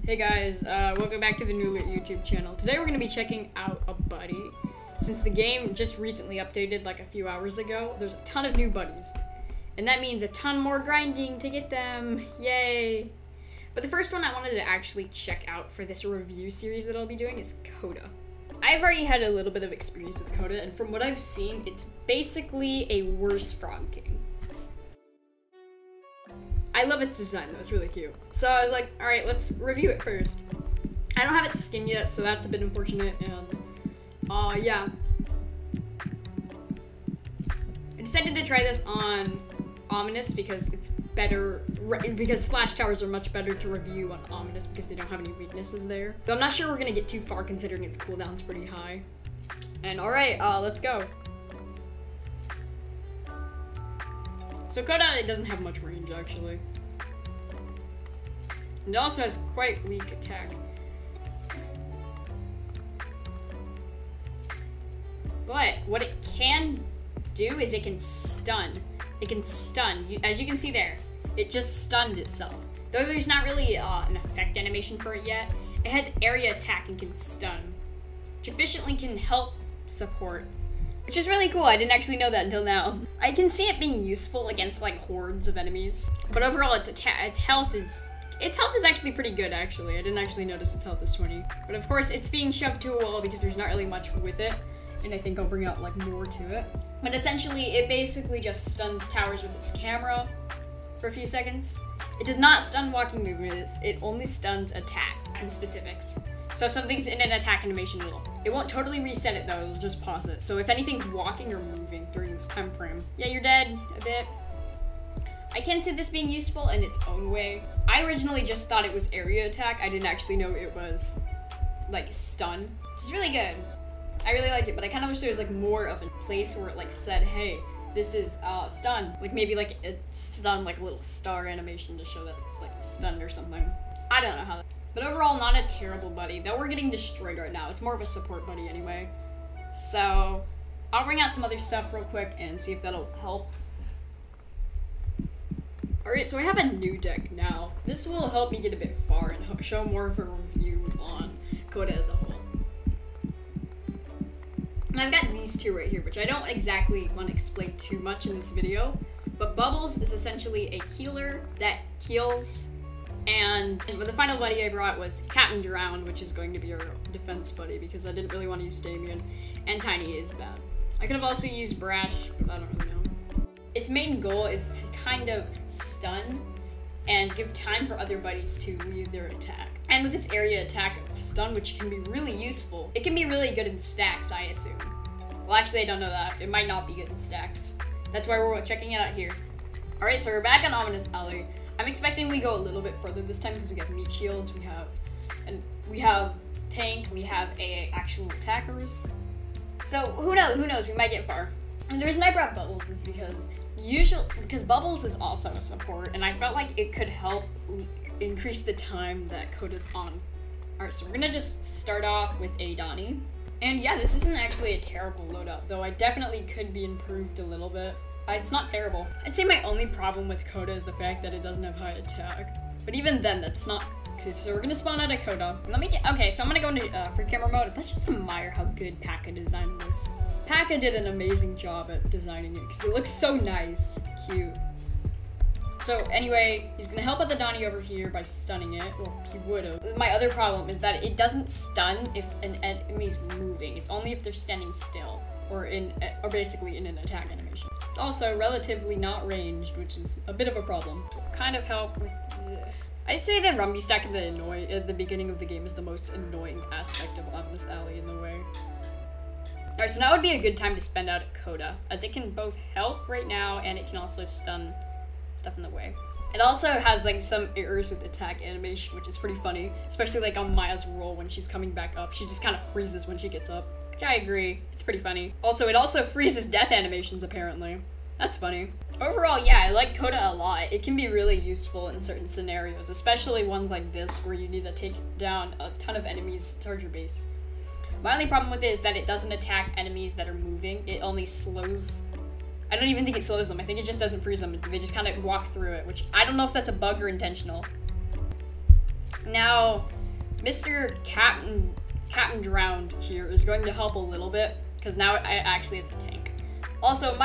Hey guys, welcome back to the New Lit YouTube channel. Today we're going to be checking out a buddy. Since the game just recently updated like a few hours ago, there's a ton of new buddies. And that means a ton more grinding to get them. Yay! But the first one I wanted to actually check out for this review series that I'll be doing is Koda. I've already had a little bit of experience with Koda, and from what I've seen, it's basically a worse Frog King. I love its design though, it's really cute. So I was like, alright, let's review it first. I don't have its skin yet, so that's a bit unfortunate, and yeah. I decided to try this on Ominous because it's better, because Splash Towers are much better to review on Ominous because they don't have any weaknesses there. Though I'm not sure we're gonna get too far considering its cooldown's pretty high. And alright, let's go. So Koda, it doesn't have much range actually. It also has quite weak attack. But what it can do is it can stun. It can stun. As you can see there, it just stunned itself. Though there's not really an effect animation for it yet, it has area attack and can stun, which efficiently can help support. Which is really cool, I didn't actually know that until now. I can see it being useful against like hordes of enemies. But overall its health is actually pretty good actually. I didn't actually notice its health is 20. But of course it's being shoved to a wall because there's not really much with it. And I think I'll bring out like more to it. But essentially it basically just stuns towers with its camera for a few seconds. It does not stun walking movements, it only stuns attack and specifics. So if something's in an attack animation, it won't totally reset it though, it'll just pause it. So if anything's walking or moving during this time frame, yeah, you're dead a bit. I can see this being useful in its own way. I originally just thought it was area attack. I didn't actually know it was like stun, which is really good. I really like it, but I kind of wish there was like more of a place where it like said, hey, this is stun. Like maybe like a stun, like a little star animation to show that it's like stunned or something. I don't know how that. But overall, not a terrible buddy, though we're getting destroyed right now. It's more of a support buddy anyway. So, I'll bring out some other stuff real quick and see if that'll help. Alright, so I have a new deck now. This will help me get a bit far and show more of a review on Koda as a whole. And I've got these two right here, which I don't exactly want to explain too much in this video. But Bubbles is essentially a healer that heals. And the final buddy I brought was Captain Drown, which is going to be our defense buddy because I didn't really want to use Damien, and Tiny is bad. I could have also used Brash, but I don't really know. Its main goal is to kind of stun and give time for other buddies to lead their attack. And with its area attack of stun, which can be really useful, it can be really good in stacks, I assume. Well, actually, I don't know that. It might not be good in stacks. That's why we're checking it out here. Alright, so we're back on Ominous Alley. I'm expecting we go a little bit further this time because we have meat shields, we have tank, we have actual attackers. So who knows, we might get far. And the reason I brought Bubbles is because Bubbles is also a support, and I felt like it could help increase the time that Koda's on. Alright, so we're gonna just start off with a Donnie. And yeah, this isn't actually a terrible loadout, though I definitely could be improved a little bit. It's not terrible. I'd say my only problem with Koda is the fact that it doesn't have high attack. But even then, that's not. So we're gonna spawn out a Koda. Okay, so I'm gonna go into free camera mode. Let's just admire how good Paka designed this. Paka did an amazing job at designing it because it looks so nice, cute. So anyway, he's gonna help out the Donnie over here by stunning it. Well, he would've. My other problem is that it doesn't stun if an enemy's moving. It's only if they're standing still or basically in an attack animation. It's also relatively not ranged, which is a bit of a problem. Kind of help with I'd say the Rumby stack at the beginning of the game is the most annoying aspect of Ominous Alley in the way. Alright, so now would be a good time to spend out at Koda, as it can both help right now and it can also stun stuff in the way. It also has like some errors with attack animation, which is pretty funny, especially like on Maya's roll when she's coming back up. She just kind of freezes when she gets up. Which I agree, it's pretty funny. Also, it also freezes death animations, apparently. That's funny. Overall, yeah, I like Koda a lot. It can be really useful in certain scenarios, especially ones like this, where you need to take down a ton of enemies to charge your base. My only problem with it is that it doesn't attack enemies that are moving. It only slows. I don't even think it slows them. I think it just doesn't freeze them. They just kind of walk through it, which I don't know if that's a bug or intentional. Now, Mr. Captain Drowned here is going to help a little bit, because now it actually has a tank. Also,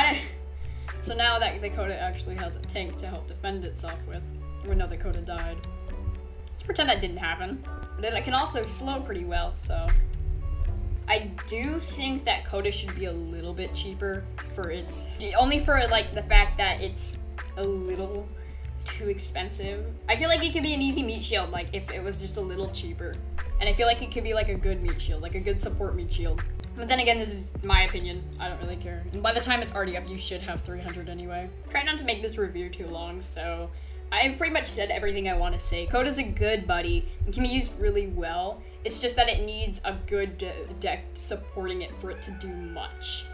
so now that the Koda actually has a tank to help defend itself with, we know the Koda died. Let's pretend that didn't happen. But it can also slow pretty well, so. I do think that Koda should be a little bit cheaper for only for like the fact that it's a little too expensive. I feel like it could be an easy meat shield, like if it was just a little cheaper. And I feel like it could be like a good meat shield, like a good support meat shield. But then again, this is my opinion. I don't really care. And by the time it's already up, you should have 300 anyway. Try not to make this review too long, so I've pretty much said everything I want to say. Koda's a good buddy and can be used really well. It's just that it needs a good deck supporting it for it to do much.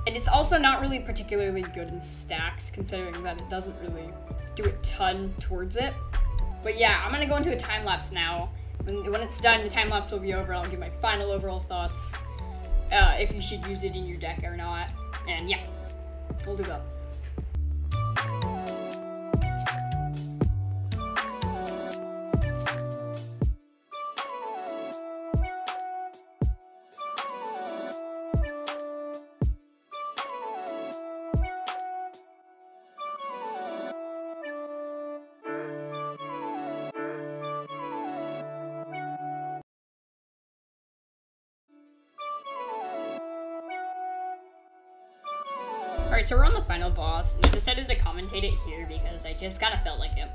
And it's also not really particularly good in stacks, considering that it doesn't really do a ton towards it. But yeah, I'm gonna go into a time lapse now. When it's done, the time lapse will be over. I'll give my final overall thoughts, if you should use it in your deck or not. And yeah, we'll do that. Alright, so we're on the final boss, and I decided to commentate it here because I just kind of felt like it.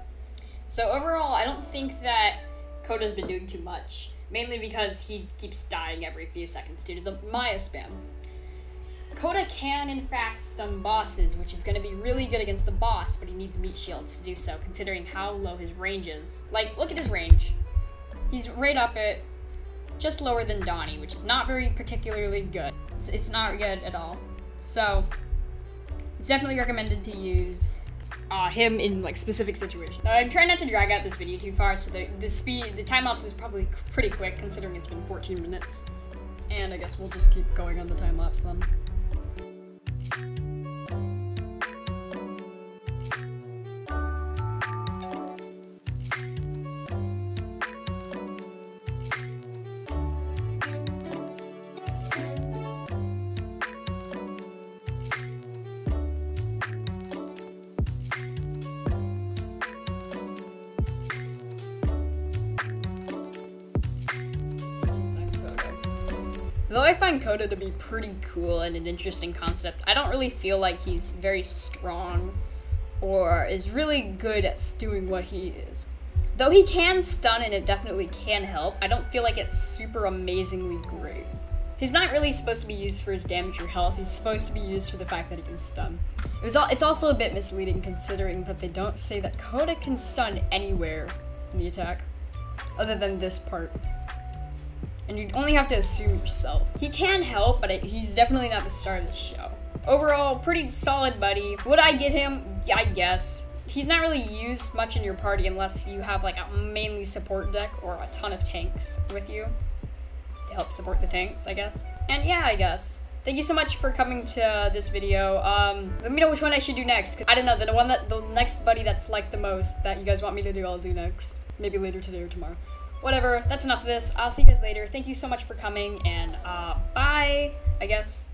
So overall, I don't think that Koda's been doing too much, mainly because he keeps dying every few seconds due to the Maya spam. Koda can, in fact, stun bosses, which is going to be really good against the boss, but he needs meat shields to do so, considering how low his range is. Like, look at his range. He's right up at just lower than Donnie, which is not very particularly good. It's not good at all. So it's definitely recommended to use him in like specific situations. I'm trying not to drag out this video too far, so the time lapse is probably pretty quick considering it's been 14 minutes. And I guess we'll just keep going on the time lapse then. Though I find Koda to be pretty cool and an interesting concept, I don't really feel like he's very strong or is really good at doing what he is. Though he can stun and it definitely can help, I don't feel like it's super amazingly great. He's not really supposed to be used for his damage or health, he's supposed to be used for the fact that he can stun. It's also a bit misleading considering that they don't say that Koda can stun anywhere in the attack, other than this part. And you only have to assume yourself. He can help, but he's definitely not the star of the show. Overall, pretty solid buddy. Would I get him? Yeah, I guess. He's not really used much in your party unless you have like a mainly support deck or a ton of tanks with you to help support the tanks, I guess. And yeah, I guess. Thank you so much for coming to this video. Let me know which one I should do next. 'Cause I don't know, the next buddy that's like the most that you guys want me to do, I'll do next. Maybe later today or tomorrow. Whatever, that's enough of this. I'll see you guys later. Thank you so much for coming, and bye, I guess.